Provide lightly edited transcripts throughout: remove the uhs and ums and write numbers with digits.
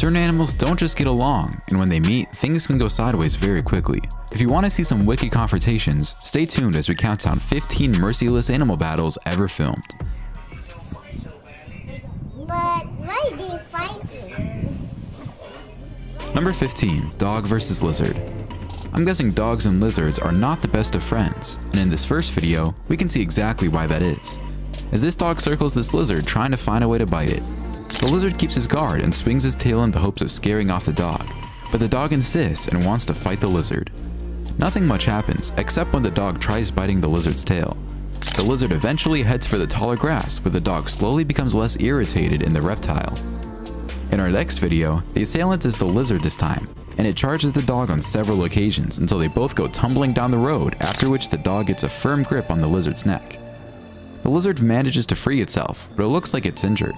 Certain animals don't just get along, and when they meet, things can go sideways very quickly. If you want to see some wicked confrontations, stay tuned as we count down 15 merciless animal battles ever filmed. But why are they fighting? Number 15. Dog vs. Lizard. I'm guessing dogs and lizards are not the best of friends, and in this first video, we can see exactly why that is. As this dog circles this lizard trying to find a way to bite it. The lizard keeps his guard and swings his tail in the hopes of scaring off the dog, but the dog insists and wants to fight the lizard. Nothing much happens except when the dog tries biting the lizard's tail. The lizard eventually heads for the taller grass, where the dog slowly becomes less irritated in the reptile. In our next video, the assailant is the lizard this time, and it charges the dog on several occasions until they both go tumbling down the road, after which the dog gets a firm grip on the lizard's neck. The lizard manages to free itself, but it looks like it's injured.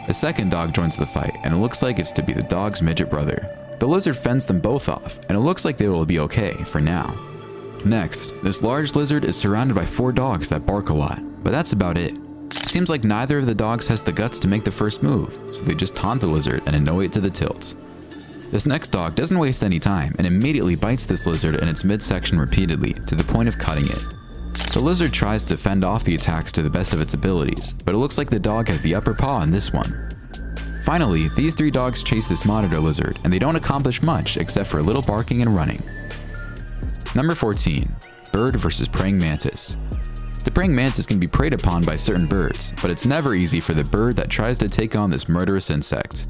A second dog joins the fight, and it looks like it's to be the dog's midget brother. The lizard fends them both off, and it looks like they will be okay for now. Next, this large lizard is surrounded by 4 dogs that bark a lot, but that's about it. Seems like neither of the dogs has the guts to make the first move, so they just taunt the lizard and annoy it to the tilt. This next dog doesn't waste any time and immediately bites this lizard in its midsection repeatedly to the point of cutting it. The lizard tries to fend off the attacks to the best of its abilities, but it looks like the dog has the upper paw on this one. Finally, these 3 dogs chase this monitor lizard, and they don't accomplish much except for a little barking and running. Number 14. Bird vs. Praying Mantis. The praying mantis can be preyed upon by certain birds, but it's never easy for the bird that tries to take on this murderous insect.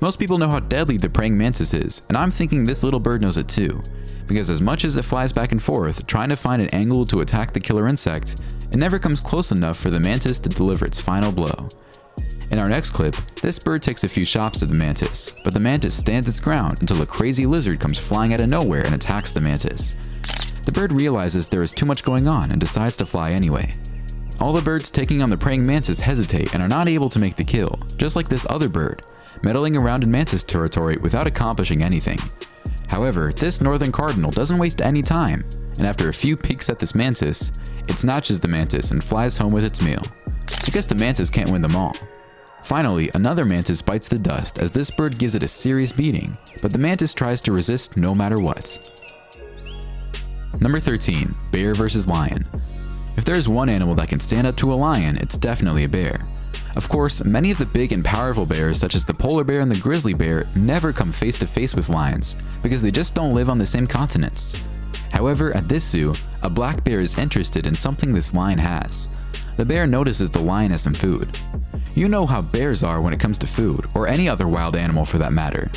Most people know how deadly the praying mantis is, and I'm thinking this little bird knows it too, because as much as it flies back and forth trying to find an angle to attack the killer insect, it never comes close enough for the mantis to deliver its final blow. In our next clip, this bird takes a few shots at the mantis, but the mantis stands its ground until a crazy lizard comes flying out of nowhere and attacks the mantis. The bird realizes there is too much going on and decides to fly anyway. All the birds taking on the praying mantis hesitate and are not able to make the kill, just like this other bird, meddling around in mantis territory without accomplishing anything. However, this northern cardinal doesn't waste any time, and after a few peeks at this mantis, it snatches the mantis and flies home with its meal. I guess the mantis can't win them all. Finally, another mantis bites the dust as this bird gives it a serious beating, but the mantis tries to resist no matter what. Number 13. Bear vs. Lion. If there's one animal that can stand up to a lion, it's definitely a bear. Of course, many of the big and powerful bears such as the polar bear and the grizzly bear never come face to face with lions because they just don't live on the same continents. However, at this zoo, a black bear is interested in something this lion has. The bear notices the lion has some food. You know how bears are when it comes to food, or any other wild animal for that matter.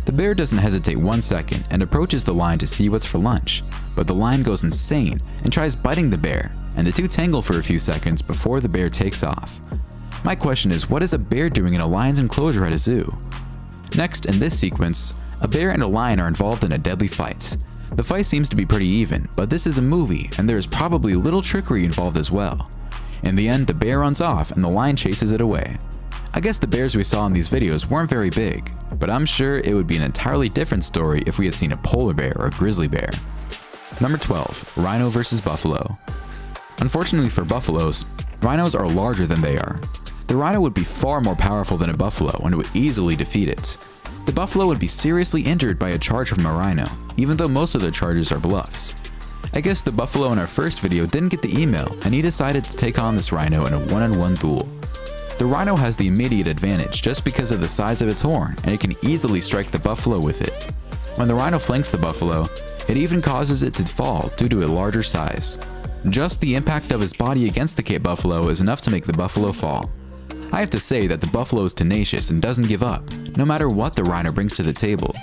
The bear doesn't hesitate 1 second and approaches the lion to see what's for lunch, but the lion goes insane and tries biting the bear, and the two tangle for a few seconds before the bear takes off. My question is, what is a bear doing in a lion's enclosure at a zoo? Next, in this sequence, a bear and a lion are involved in a deadly fight. The fight seems to be pretty even, but this is a movie and there is probably a little trickery involved as well. In the end, the bear runs off and the lion chases it away. I guess the bears we saw in these videos weren't very big, but I'm sure it would be an entirely different story if we had seen a polar bear or a grizzly bear. Number 12. Rhino vs. Buffalo. Unfortunately for buffaloes, rhinos are larger than they are. The rhino would be far more powerful than a buffalo and it would easily defeat it. The buffalo would be seriously injured by a charge from a rhino, even though most of the charges are bluffs. I guess the buffalo in our first video didn't get the email and he decided to take on this rhino in a one-on-one duel. The rhino has the immediate advantage just because of the size of its horn, and it can easily strike the buffalo with it. When the rhino flanks the buffalo, it even causes it to fall due to a larger size. Just the impact of his body against the Cape buffalo is enough to make the buffalo fall. I have to say that the buffalo is tenacious and doesn't give up, no matter what the rhino brings to the table.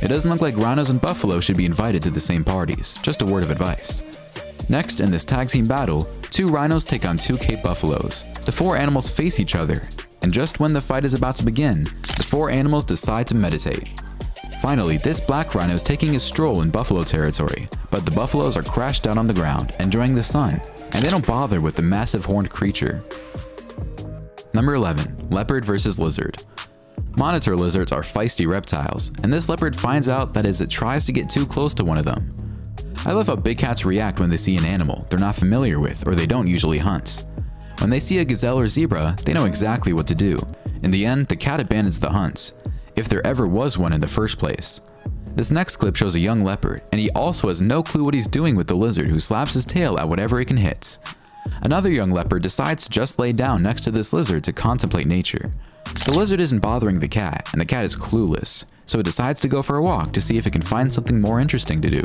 It doesn't look like rhinos and buffalo should be invited to the same parties, just a word of advice. Next, in this tag team battle, 2 rhinos take on 2 Cape buffaloes. The 4 animals face each other, and just when the fight is about to begin, the 4 animals decide to meditate. Finally, this black rhino is taking a stroll in buffalo territory, but the buffaloes are crashed down on the ground, enjoying the sun, and they don't bother with the massive horned creature. Number 11. Leopard vs. Lizard. Monitor lizards are feisty reptiles, and this leopard finds out that as it tries to get too close to one of them. I love how big cats react when they see an animal they're not familiar with or they don't usually hunt. When they see a gazelle or zebra, they know exactly what to do. In the end, the cat abandons the hunt. if there ever was one in the first place. This next clip shows a young leopard, and he also has no clue what he's doing with the lizard, who slaps his tail at whatever it can hit. Another young leopard decides to just lay down next to this lizard to contemplate nature. The lizard isn't bothering the cat, and the cat is clueless, so it decides to go for a walk to see if it can find something more interesting to do.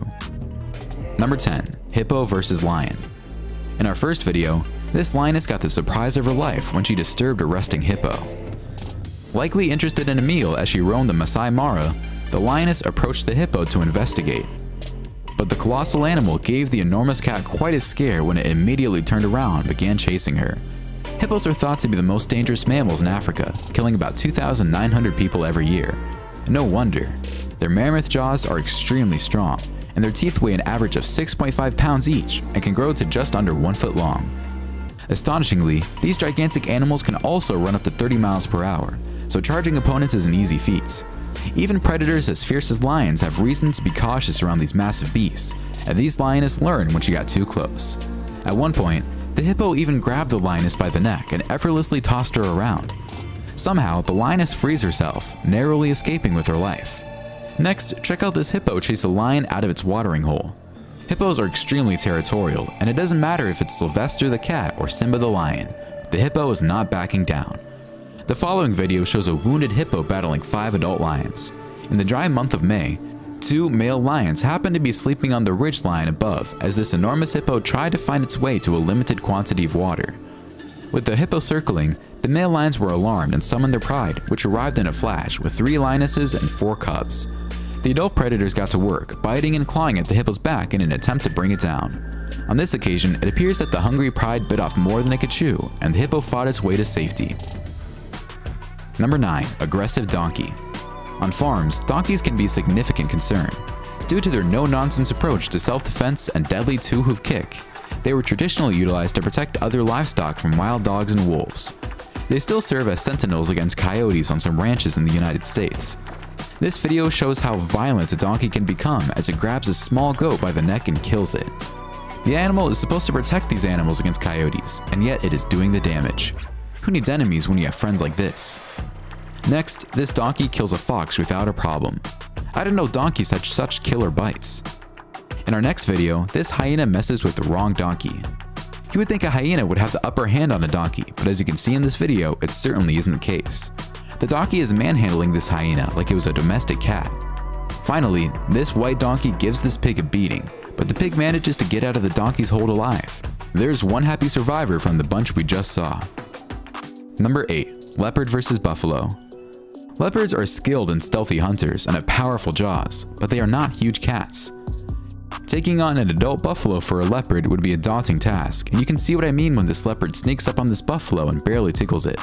Number 10. Hippo versus lion. In our first video, this lioness got the surprise of her life when she disturbed a resting hippo. Likely interested in a meal as she roamed the Masai Mara, the lioness approached the hippo to investigate. But the colossal animal gave the enormous cat quite a scare when it immediately turned around and began chasing her. Hippos are thought to be the most dangerous mammals in Africa, killing about 2,900 people every year. No wonder. Their mammoth jaws are extremely strong, and their teeth weigh an average of 6.5 pounds each and can grow to just under 1 foot long. Astonishingly, these gigantic animals can also run up to 30 miles per hour, so charging opponents is an easy feat. Even predators as fierce as lions have reason to be cautious around these massive beasts, and these lioness learned when she got too close. At one point, the hippo even grabbed the lioness by the neck and effortlessly tossed her around. Somehow, the lioness frees herself, narrowly escaping with her life. Next, check out this hippo chase a lion out of its watering hole. Hippos are extremely territorial, and it doesn't matter if it's Sylvester the cat or Simba the lion. The hippo is not backing down. The following video shows a wounded hippo battling 5 adult lions. In the dry month of May, 2 male lions happened to be sleeping on the ridgeline above as this enormous hippo tried to find its way to a limited quantity of water. With the hippo circling, the male lions were alarmed and summoned their pride, which arrived in a flash with 3 lionesses and 4 cubs. The adult predators got to work, biting and clawing at the hippo's back in an attempt to bring it down. On this occasion, it appears that the hungry pride bit off more than it could chew, and the hippo fought its way to safety. Number 9. Aggressive donkey. On farms, donkeys can be a significant concern. Due to their no-nonsense approach to self-defense and deadly two-hoof kick, they were traditionally utilized to protect other livestock from wild dogs and wolves. They still serve as sentinels against coyotes on some ranches in the United States. This video shows how violent a donkey can become as it grabs a small goat by the neck and kills it. The animal is supposed to protect these animals against coyotes, and yet it is doing the damage. Who needs enemies when you have friends like this? Next, this donkey kills a fox without a problem. I didn't know donkeys had such killer bites. In our next video, this hyena messes with the wrong donkey. You would think a hyena would have the upper hand on a donkey, but as you can see in this video, it certainly isn't the case. The donkey is manhandling this hyena like it was a domestic cat. Finally, this white donkey gives this pig a beating, but the pig manages to get out of the donkey's hold alive. There's one happy survivor from the bunch we just saw. Number 8. Leopard versus buffalo. Leopards are skilled and stealthy hunters and have powerful jaws, but they are not huge cats. Taking on an adult buffalo for a leopard would be a daunting task, and you can see what I mean when this leopard sneaks up on this buffalo and barely tickles it.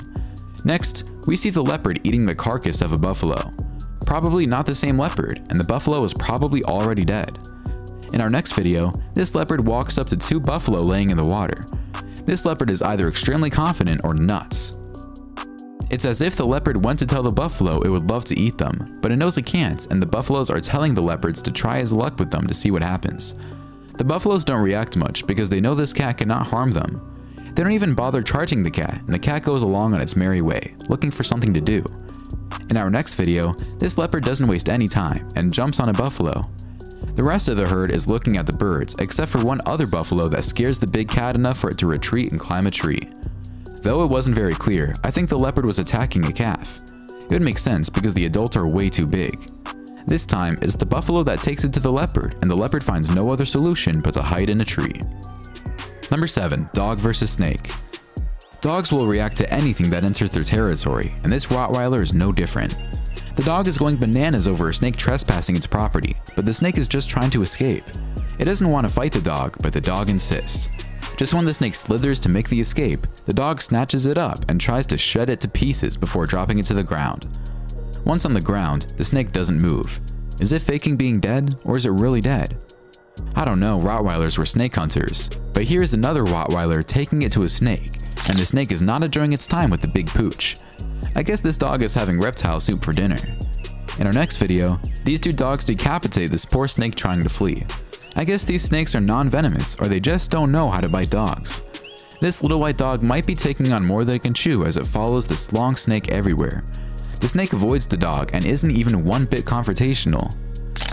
Next, we see the leopard eating the carcass of a buffalo. Probably not the same leopard, and the buffalo is probably already dead. In our next video, this leopard walks up to 2 buffalo laying in the water. This leopard is either extremely confident or nuts. It's as if the leopard went to tell the buffalo it would love to eat them, but it knows it can't, and the buffaloes are telling the leopards to try his luck with them to see what happens. The buffaloes don't react much because they know this cat cannot harm them. They don't even bother charging the cat, and the cat goes along on its merry way, looking for something to do. In our next video, this leopard doesn't waste any time and jumps on a buffalo. The rest of the herd is looking at the birds, except for one other buffalo that scares the big cat enough for it to retreat and climb a tree. Though it wasn't very clear, I think the leopard was attacking a calf. It would make sense because the adults are way too big. This time, it's the buffalo that takes it to the leopard, and the leopard finds no other solution but to hide in a tree. Number 7. Dog versus snake. Dogs will react to anything that enters their territory, and this Rottweiler is no different. The dog is going bananas over a snake trespassing its property, but the snake is just trying to escape. It doesn't want to fight the dog, but the dog insists. Just when the snake slithers to make the escape, the dog snatches it up and tries to shred it to pieces before dropping it to the ground. Once on the ground, the snake doesn't move. Is it faking being dead, or is it really dead? I don't know, Rottweilers were snake hunters, but here's another Rottweiler taking it to a snake, and the snake is not enjoying its time with the big pooch. I guess this dog is having reptile soup for dinner. In our next video, these 2 dogs decapitate this poor snake trying to flee. I guess these snakes are non-venomous, or they just don't know how to bite dogs. This little white dog might be taking on more than it can chew as it follows this long snake everywhere. The snake avoids the dog and isn't even one bit confrontational.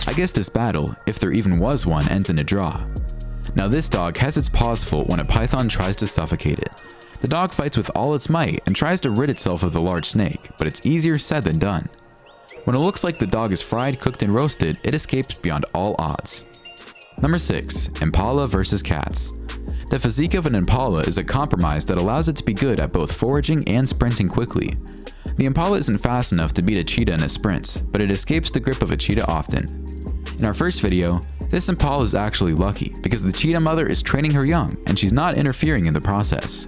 I guess this battle, if there even was one, ends in a draw. Now this dog has its paws full when a python tries to suffocate it. The dog fights with all its might and tries to rid itself of the large snake, but it's easier said than done. When it looks like the dog is fried, cooked, and roasted, it escapes beyond all odds. Number 6. Impala versus cats. The physique of an impala is a compromise that allows it to be good at both foraging and sprinting quickly. The impala isn't fast enough to beat a cheetah in a sprint, but it escapes the grip of a cheetah often. In our first video, this impala is actually lucky because the cheetah mother is training her young and she's not interfering in the process.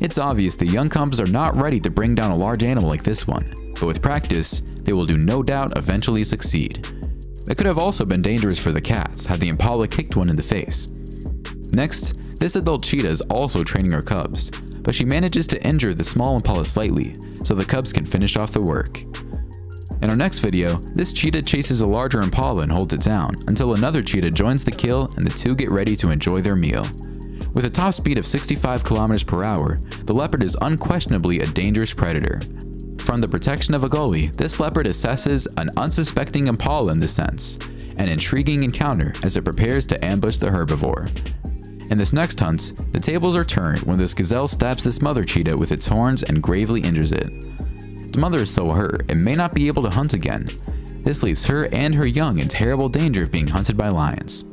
It's obvious the young cubs are not ready to bring down a large animal like this one, but with practice, they will no doubt eventually succeed. It could have also been dangerous for the cats had the impala kicked one in the face. Next, this adult cheetah is also training her cubs, but she manages to injure the small impala slightly, so the cubs can finish off the work. In our next video, this cheetah chases a larger impala and holds it down, until another cheetah joins the kill and the two get ready to enjoy their meal. With a top speed of 65 km per hour, the leopard is unquestionably a dangerous predator. From the protection of a gully, this leopard assesses an unsuspecting impala in the sense, an intriguing encounter as it prepares to ambush the herbivore. In this next hunt, the tables are turned when this gazelle stabs this mother cheetah with its horns and gravely injures it. The mother is so hurt it may not be able to hunt again. This leaves her and her young in terrible danger of being hunted by lions.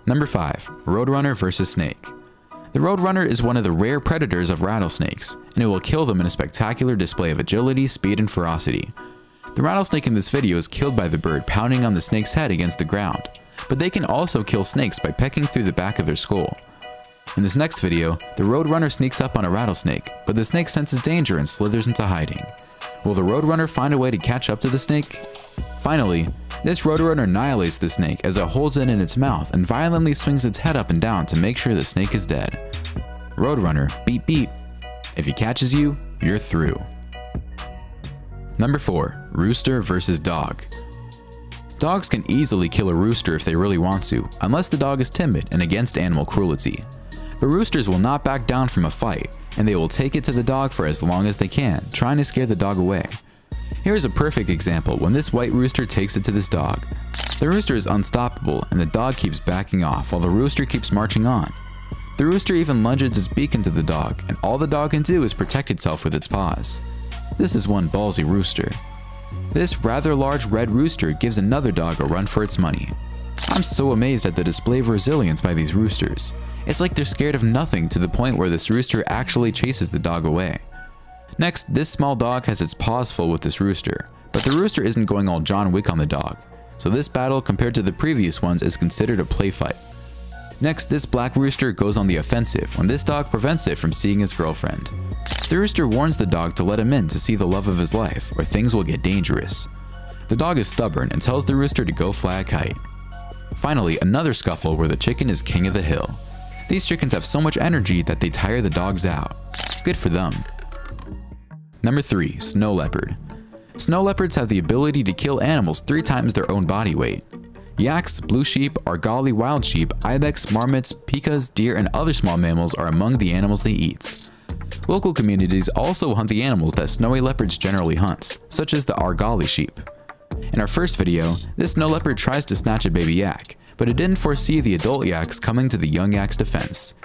Number 5. Roadrunner versus snake. The roadrunner is one of the rare predators of rattlesnakes, and it will kill them in a spectacular display of agility, speed, and ferocity. The rattlesnake in this video is killed by the bird pounding on the snake's head against the ground, but they can also kill snakes by pecking through the back of their skull. In this next video, the roadrunner sneaks up on a rattlesnake, but the snake senses danger and slithers into hiding. Will the roadrunner find a way to catch up to the snake? Finally, this roadrunner annihilates the snake as it holds it in its mouth and violently swings its head up and down to make sure the snake is dead. Roadrunner, beep beep. If he catches you, you're through. Number 4. Rooster versus dog. Dogs can easily kill a rooster if they really want to, unless the dog is timid and against animal cruelty. But roosters will not back down from a fight, and they will take it to the dog for as long as they can, trying to scare the dog away. Here's a perfect example when this white rooster takes it to this dog. The rooster is unstoppable and the dog keeps backing off while the rooster keeps marching on. The rooster even lunges its beak into the dog, and all the dog can do is protect itself with its paws. This is one ballsy rooster. This rather large red rooster gives another dog a run for its money. I'm so amazed at the display of resilience by these roosters. It's like they're scared of nothing to the point where this rooster actually chases the dog away. Next, this small dog has its paws full with this rooster, but the rooster isn't going all John Wick on the dog, so this battle compared to the previous ones is considered a play fight. Next, this black rooster goes on the offensive when this dog prevents it from seeing his girlfriend. The rooster warns the dog to let him in to see the love of his life, or things will get dangerous. The dog is stubborn and tells the rooster to go fly a kite. Finally, another scuffle where the chicken is king of the hill. These chickens have so much energy that they tire the dogs out. Good for them. Number 3. Snow leopard. Snow leopards have the ability to kill animals 3 times their own body weight. Yaks, blue sheep, Argali wild sheep, ibex, marmots, pikas, deer, and other small mammals are among the animals they eat. Local communities also hunt the animals that snowy leopards generally hunt, such as the Argali sheep. In our first video, this snow leopard tries to snatch a baby yak, but it didn't foresee the adult yaks coming to the young yak's defense.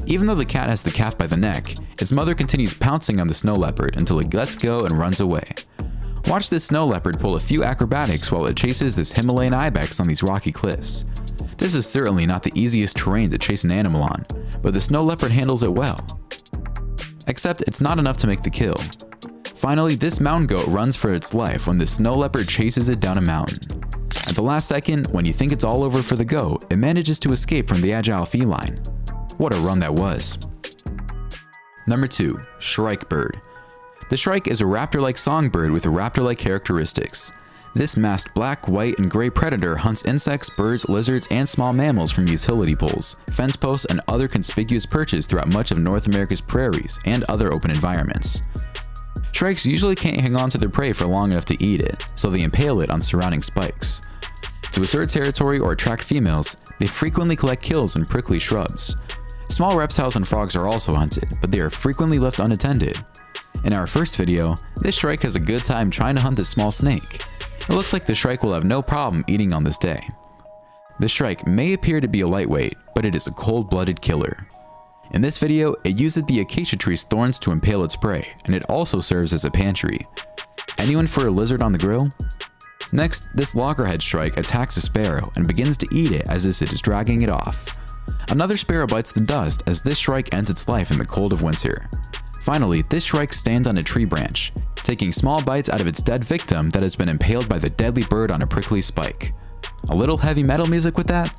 Even though the cat has the calf by the neck, its mother continues pouncing on the snow leopard until it lets go and runs away. Watch this snow leopard pull a few acrobatics while it chases this Himalayan ibex on these rocky cliffs. This is certainly not the easiest terrain to chase an animal on, but the snow leopard handles it well. Except it's not enough to make the kill. Finally, this mountain goat runs for its life when the snow leopard chases it down a mountain. At the last second, when you think it's all over for the goat, it manages to escape from the agile feline. What a run that was. Number 2. Shrike bird. The shrike is a raptor-like songbird with raptor-like characteristics. This masked black, white, and gray predator hunts insects, birds, lizards, and small mammals from utility poles, fence posts, and other conspicuous perches throughout much of North America's prairies and other open environments. Shrikes usually can't hang on to their prey for long enough to eat it, so they impale it on surrounding spikes. To assert territory or attract females, they frequently collect kills in prickly shrubs. Small reptiles and frogs are also hunted, but they are frequently left unattended. In our first video, this shrike has a good time trying to hunt this small snake. It looks like the shrike will have no problem eating on this day. The shrike may appear to be a lightweight, but it is a cold-blooded killer. In this video, it uses the acacia tree's thorns to impale its prey, and it also serves as a pantry. Anyone for a lizard on the grill? Next, this loggerhead shrike attacks a sparrow and begins to eat it as it is dragging it off. Another sparrow bites the dust as this shrike ends its life in the cold of winter. Finally, this shrike stands on a tree branch, taking small bites out of its dead victim that has been impaled by the deadly bird on a prickly spike. A little heavy metal music with that?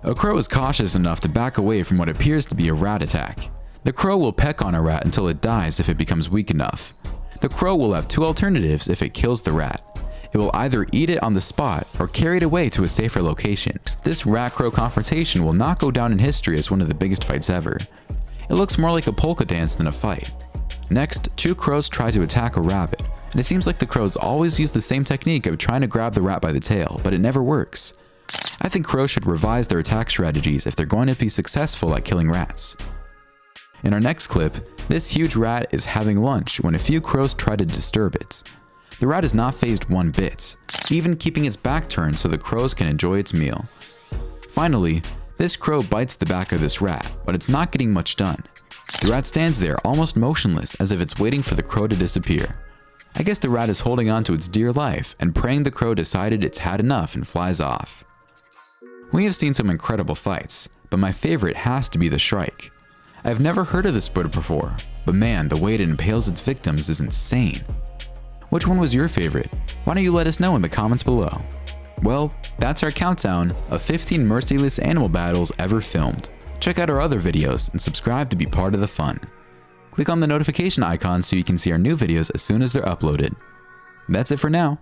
A crow is cautious enough to back away from what appears to be a rat attack. The crow will peck on a rat until it dies if it becomes weak enough. The crow will have two alternatives if it kills the rat. It will either eat it on the spot or carry it away to a safer location. This rat-crow confrontation will not go down in history as one of the biggest fights ever. It looks more like a polka dance than a fight. Next, two crows try to attack a rabbit, and it seems like the crows always use the same technique of trying to grab the rat by the tail, but it never works. I think crows should revise their attack strategies if they're going to be successful at killing rats. In our next clip, this huge rat is having lunch when a few crows try to disturb it. The rat is not fazed one bit, even keeping its back turned so the crows can enjoy its meal. Finally, this crow bites the back of this rat, but it's not getting much done. The rat stands there almost motionless as if it's waiting for the crow to disappear. I guess the rat is holding on to its dear life and praying the crow decided it's had enough and flies off. We have seen some incredible fights, but my favorite has to be the shrike. I've never heard of this bird before, but man, the way it impales its victims is insane. Which one was your favorite? Why don't you let us know in the comments below? Well, that's our countdown of 15 merciless animal battles ever filmed. Check out our other videos and subscribe to be part of the fun. Click on the notification icon so you can see our new videos as soon as they're uploaded. That's it for now.